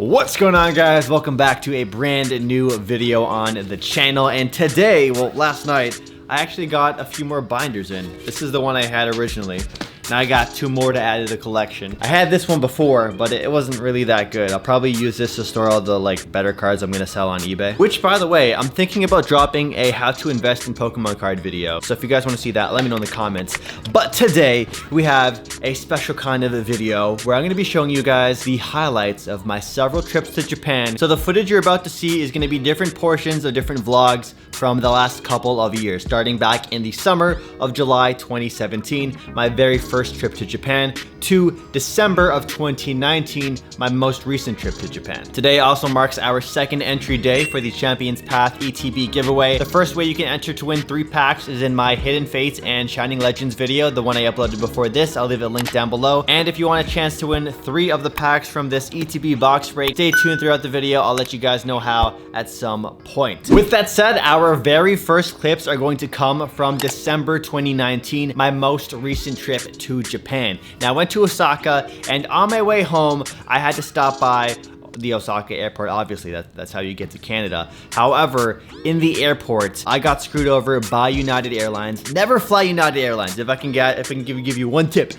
What's going on, guys? Welcome back to a brand new video on the channel. And today, well, last night, I actually got a few more binders in. This is the one I had originally. Now I got two more to add to the collection. I had this one before, but it wasn't really that good. I'll probably use this to store all the better cards I'm gonna sell on eBay. Which, by the way, I'm thinking about dropping a how to invest in Pokemon card video. So if you guys want to see that, let me know in the comments. But today we have a special kind of a video where I'm gonna be showing you guys the highlights of my several trips to Japan. So the footage you're about to see is gonna be different portions of different vlogs from the last couple of years, starting back in the summer of July 2017, my very first trip to Japan, to December of 2019, my most recent trip to Japan. Today also marks our second entry day for the Champions Path ETB giveaway. The first way you can enter to win 3 packs is in my Hidden Fates and Shining Legends video, the one I uploaded before this. I'll leave a link down below. And if you want a chance to win 3 of the packs from this ETB box break, stay tuned throughout the video. I'll let you guys know how at some point. With that said, our very first clips are going to come from December 2019, my most recent trip to Japan. Now I went to Osaka, and on my way home, I had to stop by the Osaka airport. Obviously, that's how you get to Canada. However, in the airport, I got screwed over by United Airlines. Never fly United Airlines. If I can give you one tip,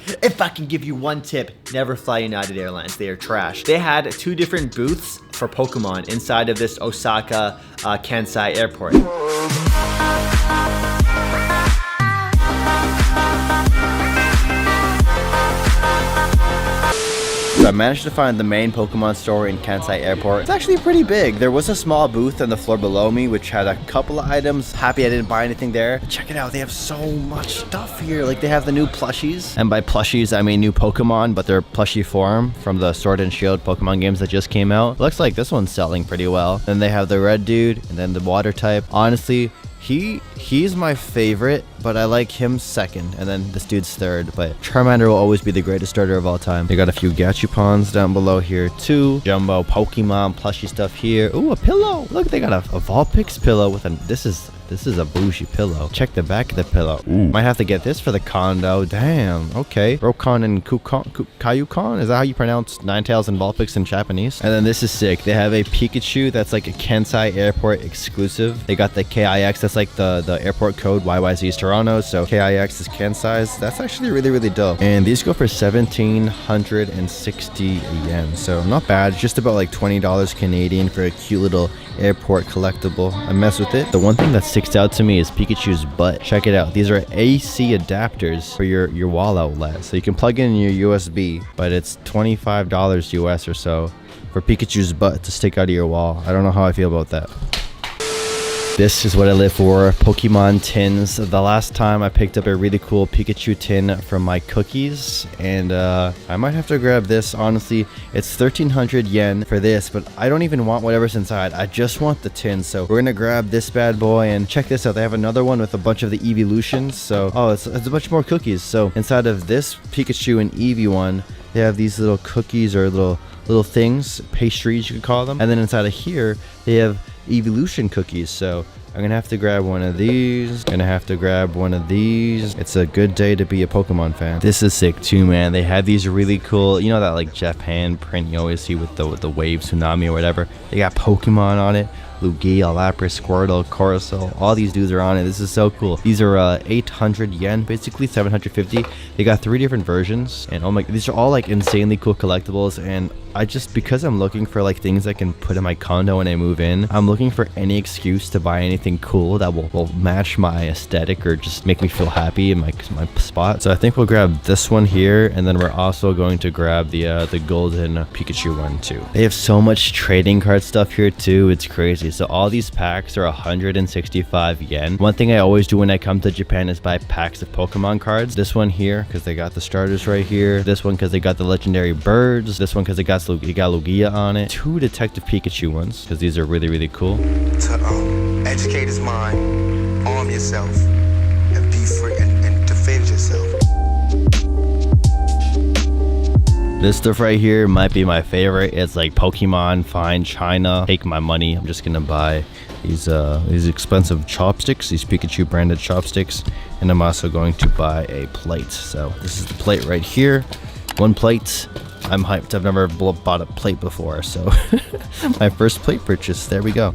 never fly United Airlines. They are trash. They had 2 different booths for Pokemon inside of this Osaka Kansai airport. So I managed to find the main Pokemon store in Kansai Airport. It's actually pretty big. There was a small booth on the floor below me, which had a couple of items. Happy I didn't buy anything there. But check it out. They have so much stuff here. Like, they have the new plushies. And by plushies, I mean new Pokemon, but they're plushie form from the Sword and Shield Pokemon games that just came out. Looks like this one's selling pretty well. Then they have the red dude and then the water type. Honestly, he's my favorite, but I like him second, and then this dude's third. But Charmander will always be the greatest starter of all time. They got a few Gachupons down below here too. Jumbo Pokemon plushie stuff here. Ooh, a pillow. Look, they got a Vulpix pillow with a this is a bougie pillow. Check the back of the pillow. Ooh. Might have to get this for the condo. Damn. Okay. Rokon and Kayukon? Is that how you pronounce Ninetales and Vulpix in Japanese? And then this is sick. They have a Pikachu that's like a Kansai Airport exclusive. They got the KIX. That's like the airport code. YYZ is Toronto. So KIX is Kansai's. That's actually really, really dope. And these go for 1,760 yen. So not bad. Just about like $20 Canadian for a cute little airport collectible. I mess with it. The one thing that sticks out to me is Pikachu's butt. Check it out. These are AC adapters for your wall outlet, so you can plug in your USB, but it's $25 US or so for Pikachu's butt to stick out of your wall. I don't know how I feel about that. This is what I live for, Pokemon tins. The last time I picked up a really cool Pikachu tin from my cookies, and I might have to grab this. Honestly, it's 1,300 yen for this, but I don't even want whatever's inside. I just want the tin, so we're gonna grab this bad boy, and check this out. They have another one with a bunch of the evolutions, so it's a bunch more cookies. So inside of this Pikachu and Eevee one, they have these little cookies or little things, pastries you could call them, and then inside of here they have evolution cookies. So I'm gonna have to grab one of these. It's a good day to be a Pokemon fan. This is sick too, man. They have these really cool, you know, that like Japan print you always see with the wave tsunami or whatever. They got Pokemon on it. Lugia, Lapras, Squirtle, Coruscant, all these dudes are on it. This is so cool. These are 800 yen, basically 750. They got 3 different versions, and oh my, these are all like insanely cool collectibles. And because I'm looking for like things I can put in my condo when I move in, I'm looking for any excuse to buy anything cool that will match my aesthetic or just make me feel happy in my spot. So I think we'll grab this one here, and then we're also going to grab the golden Pikachu one too. They have so much trading card stuff here too. It's crazy. So all these packs are 165 yen. One thing I always do when I come to Japan is buy packs of Pokemon cards. This one here because they got the starters right here. This one because they got the legendary birds. This one because they got Lugia on it. 2 Detective Pikachu ones because these are really, really cool. To educate his mind, arm yourself, and be free and defend yourself. This stuff right here might be my favorite. It's like Pokemon, fine China. Take my money. I'm just gonna buy these expensive chopsticks, these Pikachu branded chopsticks, and I'm also going to buy a plate. So this is the plate right here. 1 plate I'm hyped. I've never bought a plate before, so my first plate purchase. There we go.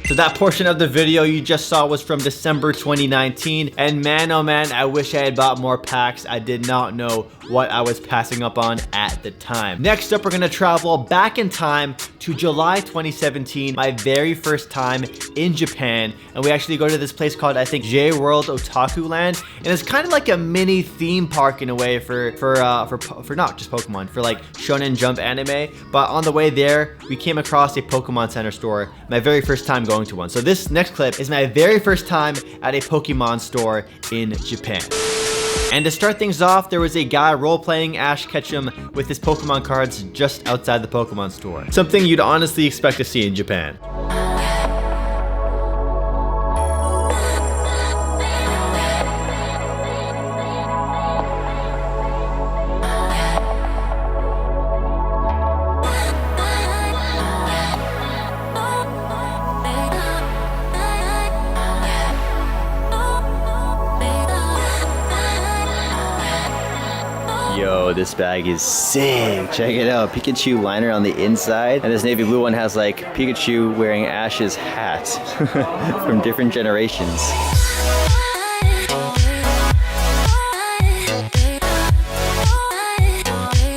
So that portion of the video you just saw was from December 2019, and man oh man, I wish I had bought more packs. I did not know what I was passing up on at the time. Next up, we're gonna travel back in time to July 2017, my very first time in Japan, and we actually go to this place called, I think, J-World Otaku Land, and it's kind of like a mini theme park in a way for not just Pokemon, for like Shonen Jump anime. But on the way there, we came across a Pokemon Center store, my very first time going to one. So this next clip is my very first time at a Pokemon store in Japan. And to start things off, there was a guy role-playing Ash Ketchum with his Pokemon cards just outside the Pokemon store. Something you'd honestly expect to see in Japan. Yo, this bag is sick. Check it out. Pikachu liner on the inside. And this navy blue one has like Pikachu wearing Ash's hat from different generations.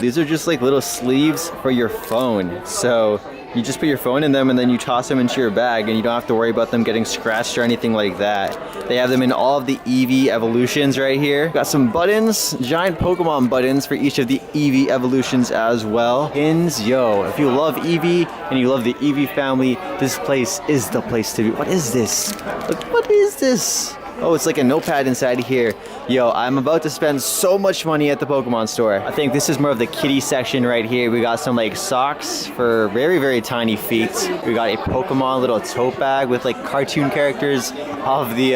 These are just like little sleeves for your phone. So you just put your phone in them and then you toss them into your bag and you don't have to worry about them getting scratched or anything like that. They have them in all of the Eevee evolutions right here. Got some buttons, giant Pokemon buttons for each of the Eevee evolutions as well. Pins, yo, if you love Eevee and you love the Eevee family, this place is the place to be. What is this? Look, what is this? Oh, it's like a notepad inside here. Yo, I'm about to spend so much money at the Pokemon store. I think this is more of the kitty section right here. We got some like socks for very, very tiny feet. We got a Pokemon little tote bag with like cartoon characters of the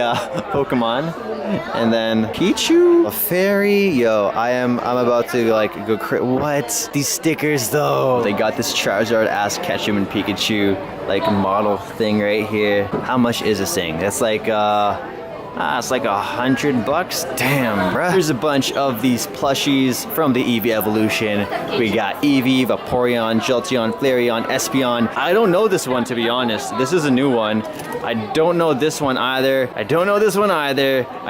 Pokemon. And then Pichu, a fairy. Yo, I'm about to like go what? These stickers though. They got this Charizard, Ash Ketchum, and Pikachu like model thing right here. How much is this thing? That's like it's like $100. Damn, bruh. Here's a bunch of these plushies from the Eevee evolution. We got Eevee, Vaporeon, Jolteon, Flareon, Espeon. I don't know this one, to be honest. This is a new one. I don't know this one either. I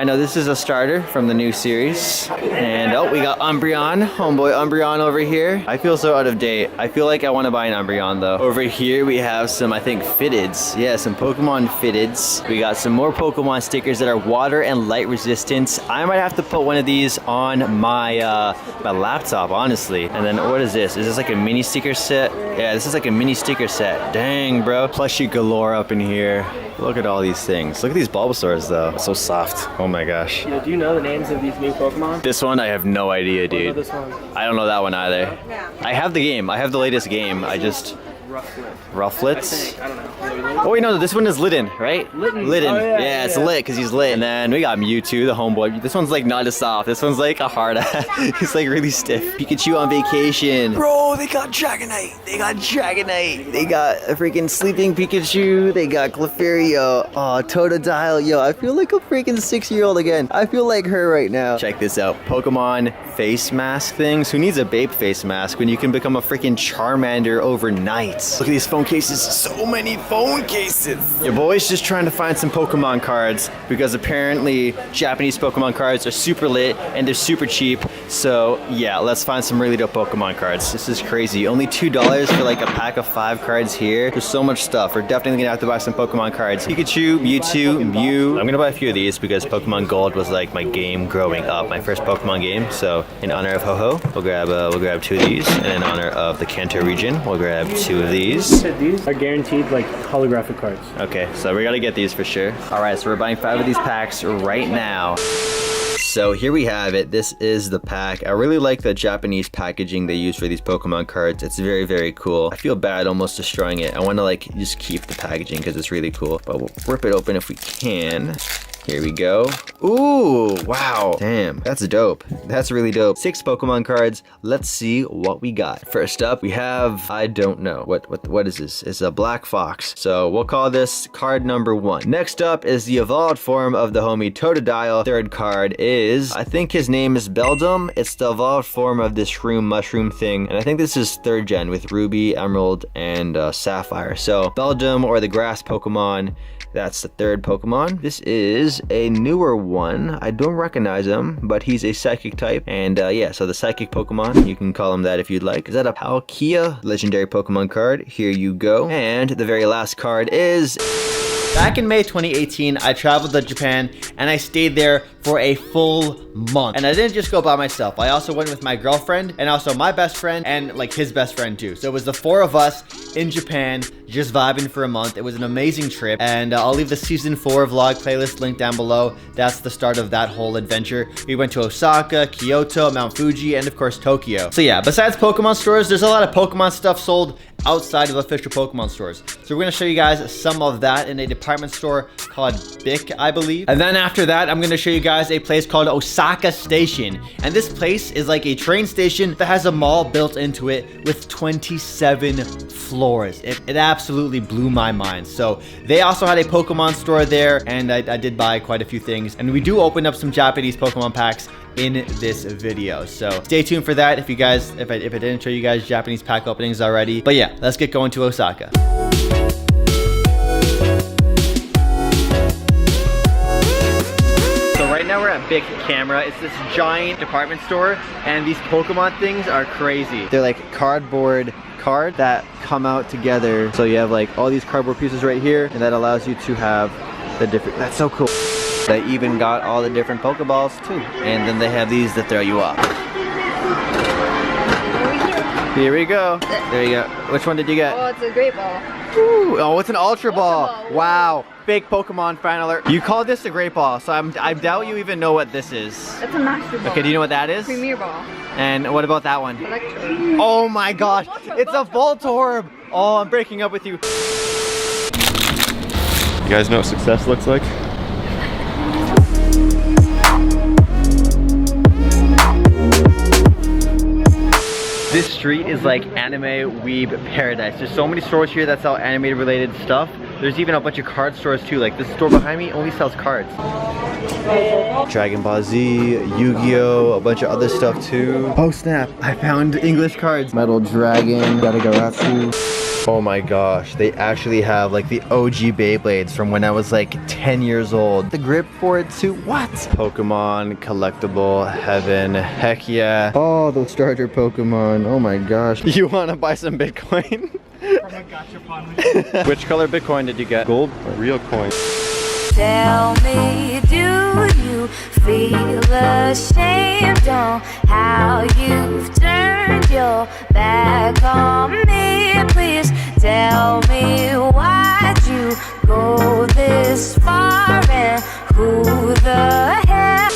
know this is a starter from the new series. And oh, we got Umbreon. Homeboy Umbreon over here. I feel so out of date. I feel like I want to buy an Umbreon though. Over here we have some, I think, Fitteds. Yeah, some Pokemon Fitteds. We got some more Pokemon stickers that are water and light resistant. I might have to put one of these on my my laptop, honestly. And then what is this? Is this like a mini sticker set? Yeah, this is like a mini sticker set. Dang, bro. Plushie galore up in here. Look at all these things. Look at these Bulbasaurs though. So soft. Oh my gosh. Yeah, do you know the names of these new Pokemon? This one, I have no idea, dude. What about this one? I don't know that one either. I have the game. I have the latest game. I just... Rufflets? I don't know. Oh wait, no, this one is Litten, right? Litten. Litten. Oh, yeah, it's lit because he's lit. And then we got Mewtwo, the homeboy. This one's like not as soft. This one's like a hard ass. He's like really stiff. Pikachu on vacation. Bro, they got Dragonite. They got a freaking sleeping Pikachu. They got Clefairy. Oh, Totodile. Yo, I feel like a freaking 6-year-old again. I feel like her right now. Check this out. Pokemon face mask things. Who needs a Bape face mask when you can become a freaking Charmander overnight? Look at these phone cases. So many phone cases. Your boy's just trying to find some Pokemon cards because apparently Japanese Pokemon cards are super lit and they're super cheap. So yeah, let's find some really dope Pokemon cards. This is crazy. Only $2 for like a pack of 5 cards here. There's so much stuff. We're definitely gonna have to buy some Pokemon cards. Pikachu, Mewtwo, Mew. I'm gonna buy a few of these because Pokemon Gold was like my game growing up, my first Pokemon game. So in honor of Ho-Ho, we'll grab 2 of these, and in honor of the Kanto region, we'll grab 2 of these. These are guaranteed like holographic cards. Okay, so we gotta get these for sure. All right, so we're buying 5 of these packs right now. So here we have it. This is the pack. I really like the Japanese packaging they use for these Pokemon cards. It's very, very cool. I feel bad almost destroying it. I want to like just keep the packaging because it's really cool. But we'll rip it open if we can. Here we go. Ooh, wow. Damn, that's dope. That's really dope. 6 Pokemon cards. Let's see what we got. First up, we have, I don't know. What is this? It's a Black Fox. So we'll call this card number 1. Next up is the evolved form of the homie Totodile. Third card is, I think his name is Beldum. It's the evolved form of this shroom mushroom thing. And I think this is 3rd gen with Ruby, Emerald, and Sapphire. So Beldum, or the grass Pokemon. That's the 3rd Pokemon. This is a newer one. I don't recognize him, but he's a psychic type. And yeah, so the psychic Pokemon, you can call him that if you'd like. Is that a Palkia legendary Pokemon card? Here you go. And the very last card is... Back in May 2018, I traveled to Japan and I stayed there for a full month. And I didn't just go by myself. I also went with my girlfriend and also my best friend and like his best friend too. So it was the 4 of us in Japan just vibing for a month. It was an amazing trip, and I'll leave the season 4 vlog playlist linked down below. That's the start of that whole adventure. We went to Osaka, Kyoto, Mount Fuji, and of course Tokyo. So yeah, besides Pokemon stores, there's a lot of Pokemon stuff sold outside of official Pokemon stores. So we're gonna show you guys some of that in a department store called Bic, I believe. And then after that, I'm gonna show you guys a place called Osaka Station. And this place is like a train station that has a mall built into it with 27 floors. It absolutely blew my mind. So they also had a Pokemon store there, and I did buy quite a few things. And we do open up some Japanese Pokemon packs in this video, so stay tuned for that if I didn't show you guys Japanese pack openings already. But yeah, let's get going to Osaka. So right now we're at Big Camera. It's this giant department store, and these Pokemon things are crazy. They're like cardboard cards that come out together. So you have like all these cardboard pieces right here, and that allows you to have the different, that's so cool. They even got all the different Pokeballs too. And then they have these that throw you off. Here we go. There you go. Which one did you get? Oh, it's a great ball. Ooh, oh, it's an Ultra Ball. Wow. Fake Pokemon fan alert. You call this a Great Ball, so I doubt you even know what this is. That's a Master Ball. Okay, do you know what that is? Premier Ball. And what about that one? Electro. Oh my gosh, it's a Voltorb. Oh, I'm breaking up with you. You guys know what success looks like? This street is like anime weeb paradise. There's so many stores here that sell anime related stuff. There's even a bunch of card stores too. Like this store behind me only sells cards. Dragon Ball Z, Yu-Gi-Oh, a bunch of other stuff too. Oh snap, I found English cards. Metal Dragon, Gatagaratsu. Oh my gosh, they actually have like the OG Beyblades from when I was like 10 years old. The grip for it too, what? Pokemon, collectible, heaven, heck yeah. Oh, those starter Pokemon, oh my gosh. You wanna buy some Bitcoin? From a gotcha fund. Which color Bitcoin did you get? Gold or real coin? Tell me, do you feel ashamed on how you've turned your back on me? Please tell me, why'd you go this far, and who the hell?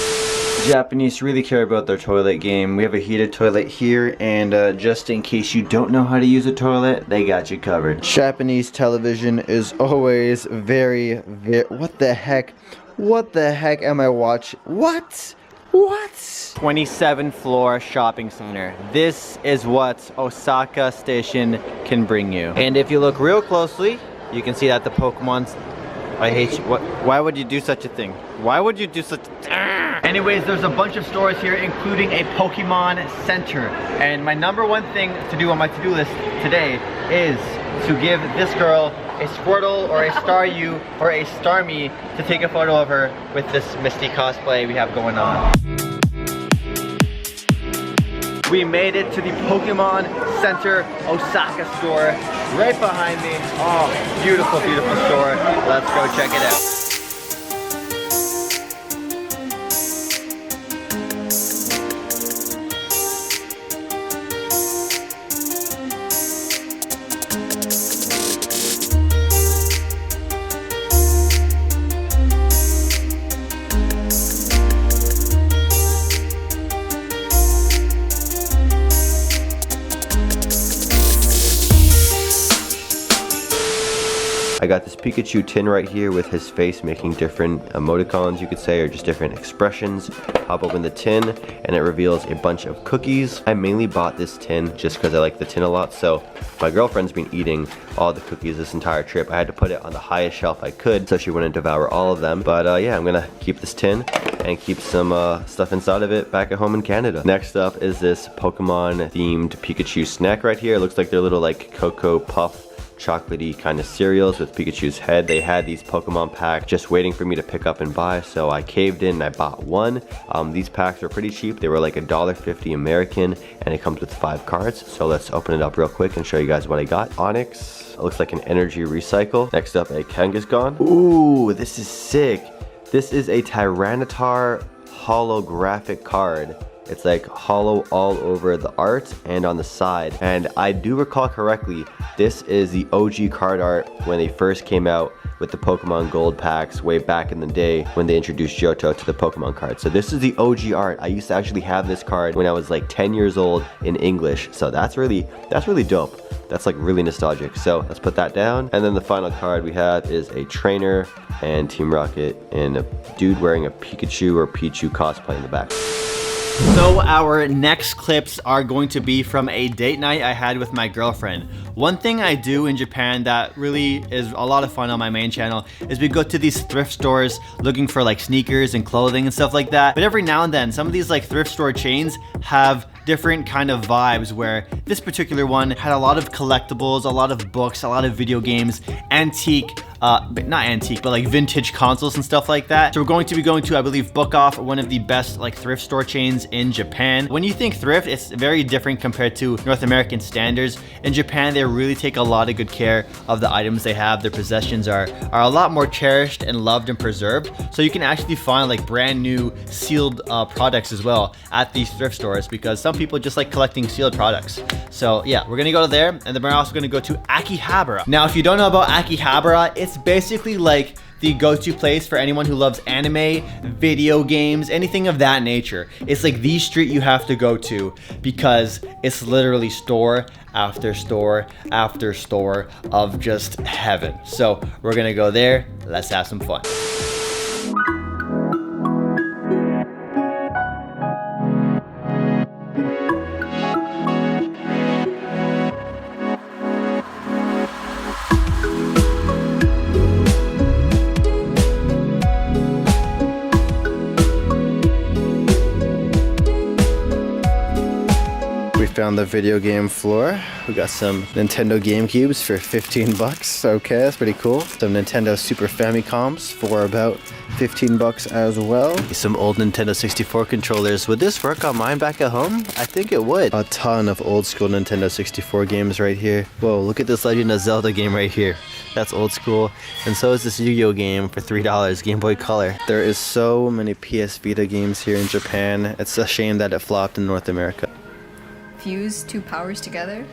Japanese really care about their toilet game. We have a heated toilet here, and just in case you don't know how to use a toilet, they got you covered. Japanese television is always very, what the heck? What the heck am I watching? What? 27th floor shopping center. This is what Osaka Station can bring you. And if you look real closely, you can see that the Pokemon's... I hate you. Why would you do such a thing? Why would you do such... Anyways, there's a bunch of stores here, including a Pokemon Center. And my number one thing to do on my to-do list today is to give this girl a Squirtle or a Staryu or a Starmie to take a photo of her with this Misty cosplay we have going on. We made it to the Pokemon Center Osaka store right behind me. Oh, beautiful, beautiful store. Let's go check it out. I got this Pikachu tin right here with his face making different emoticons, you could say, or just different expressions. Pop open the tin and it reveals a bunch of cookies. I mainly bought this tin just because I like the tin a lot, so my girlfriend's been eating all the cookies this entire trip. I had to put it on the highest shelf I could so she wouldn't devour all of them. But yeah, I'm gonna keep this tin and keep some stuff inside of it back at home in Canada. Next up is this Pokemon themed Pikachu snack right here. It looks like they're little like Cocoa Puff chocolatey kind of cereals with Pikachu's head. They had these Pokemon packs just waiting for me to pick up and buy, so I caved in and I bought one. These packs were pretty cheap. They were like $1.50 American, and it comes with 5 cards. So let's open it up real quick and show you guys what I got. Onyx, it looks like an energy recycle. Next up, a Kangaskhan. Ooh, this is sick. This is a Tyranitar holographic card. It's like hollow all over the art and on the side. And I do recall correctly, this is the OG card art when they first came out with the Pokemon Gold packs way back in the day when they introduced Johto to the Pokemon card. So this is the OG art. I used to actually have this card when I was like 10 years old in English. So that's really dope. That's like really nostalgic. So let's put that down. And then the final card we have is a trainer and Team Rocket and a dude wearing a Pikachu or Pichu cosplay in the back. So our next clips are going to be from a date night I had with my girlfriend. One thing I do in Japan that really is a lot of fun on my main channel is we go to these thrift stores looking for like sneakers and clothing and stuff like that. But every now and then, some of these like thrift store chains have different kind of vibes, where this particular one had a lot of collectibles, a lot of books, a lot of video games, antique, but not antique, but like vintage consoles and stuff like that. So we're going to be going to, I believe, Book Off, one of the best like thrift store chains in Japan. When you think thrift, it's very different compared to North American standards. In Japan, they really take a lot of good care of the items they have. Their possessions are a lot more cherished and loved and preserved. So you can actually find like brand new sealed products as well at these thrift stores, because some people just like collecting sealed products. So yeah, we're gonna go there, and then we're also gonna go to Akihabara. Now, if you don't know about Akihabara, it's basically like the go-to place for anyone who loves anime, video games, anything of that nature. It's like the street you have to go to, because it's literally store after store after store of just heaven. So we're gonna go there. Let's have some fun. Found the video game floor. We got some Nintendo GameCubes for 15 bucks. Okay, that's pretty cool. Some Nintendo Super Famicoms for about 15 bucks as well. Some old Nintendo 64 controllers. Would this work on mine back at home? I think it would. A ton of old school Nintendo 64 games right here. Whoa, look at this Legend of Zelda game right here. That's old school. And so is this Yu-Gi-Oh game for $3, Game Boy Color. There is so many PS Vita games here in Japan. It's a shame that it flopped in North America. Fuse 2 powers together.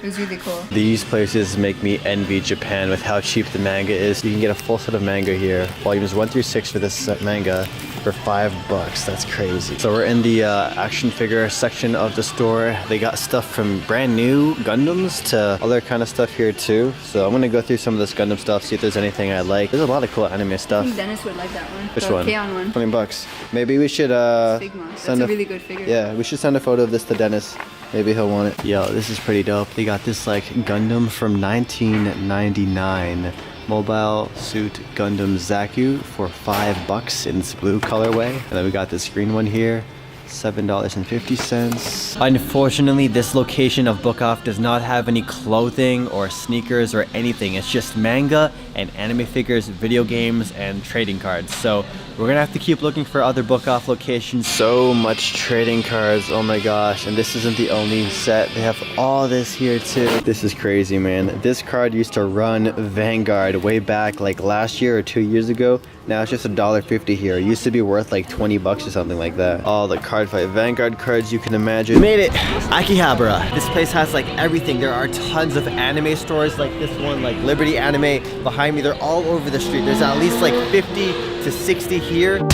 It was really cool. These places make me envy Japan with how cheap the manga is. You can get a full set of manga here. Volumes 1 through 6 for this manga for $5. That's crazy. So we're in the action figure section of the store. They got stuff from brand new Gundams to other kind of stuff here too. So I'm gonna go through some of this Gundam stuff, see if there's anything I like. There's a lot of cool anime stuff. I think Dennis would like that one. Which the one? K-On! One. 20 bucks. Maybe we should Figma. That's send a really good figure. Yeah, we should send a photo of this to Dennis. Maybe he'll want it. Yo, this is pretty dope. They got this like Gundam from 1999. Mobile Suit Gundam Zaku for $5 in its blue colorway. And then we got this green one here. $7.50. Unfortunately, this location of Book Off does not have any clothing or sneakers or anything. It's just manga and anime figures, video games, and trading cards. So we're gonna have to keep looking for other Book Off locations. So much trading cards, oh my gosh. And this isn't the only set. They have all this here too. This is crazy, man. This card used to run Vanguard way back like last year or 2 years ago. Now it's just $1.50 here. It used to be worth like 20 bucks or something like that. All the Card Fight Vanguard cards you can imagine. Made it! Akihabara. This place has like everything. There are tons of anime stores like this one, like Liberty Anime behind me. They're all over the street. There's at least like 50 to 60 here.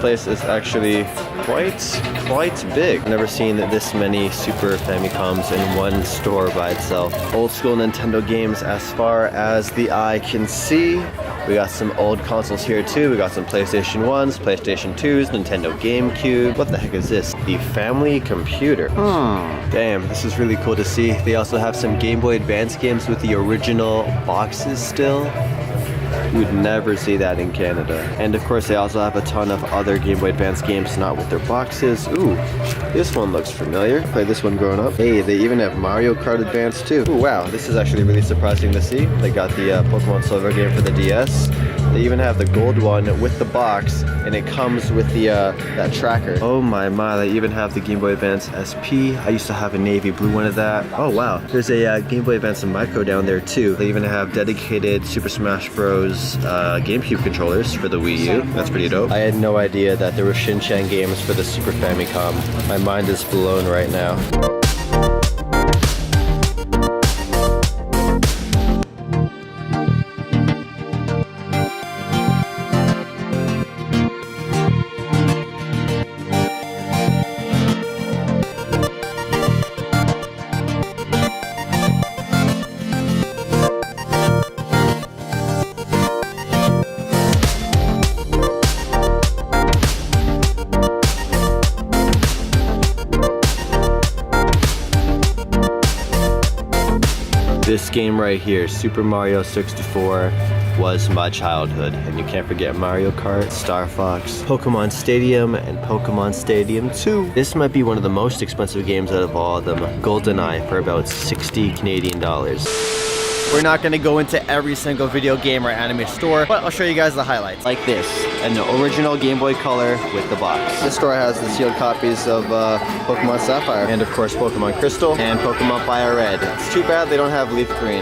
place is actually quite big. Never seen this many Super Famicoms in one store by itself. Old school Nintendo games as far as the eye can see. We got some old consoles here too. We got some PlayStation 1s, PlayStation 2s, Nintendo GameCube. What the heck is this? The family computer. Damn, this is really cool to see. They also have some Game Boy Advance games with the original boxes still. You would never see that in Canada. And of course they also have a ton of other Game Boy Advance games not with their boxes. Ooh, this one looks familiar. Played this one growing up. Hey, they even have Mario Kart Advance too. Ooh, wow, this is actually really surprising to see. They got the Pokemon Silver game for the DS. They even have the gold one with the box, and it comes with the that tracker. Oh my, they even have the Game Boy Advance SP. I used to have a navy blue one of that. Oh wow, there's a Game Boy Advance Micro down there too. They even have dedicated Super Smash Bros. GameCube controllers for the Wii U. That's pretty dope. I had no idea that there were Shin-Chan games for the Super Famicom. My mind is blown right now. This game right here, Super Mario 64, was my childhood. And you can't forget Mario Kart, Star Fox, Pokemon Stadium, and Pokemon Stadium 2. This might be one of the most expensive games out of all of them. GoldenEye for about 60 Canadian dollars. We're not gonna go into every single video game or anime store, but I'll show you guys the highlights. Like this, and the original Game Boy Color with the box. This store has the sealed copies of Pokemon Sapphire, and of course Pokemon Crystal, and Pokemon Fire Red. It's too bad they don't have Leaf Green.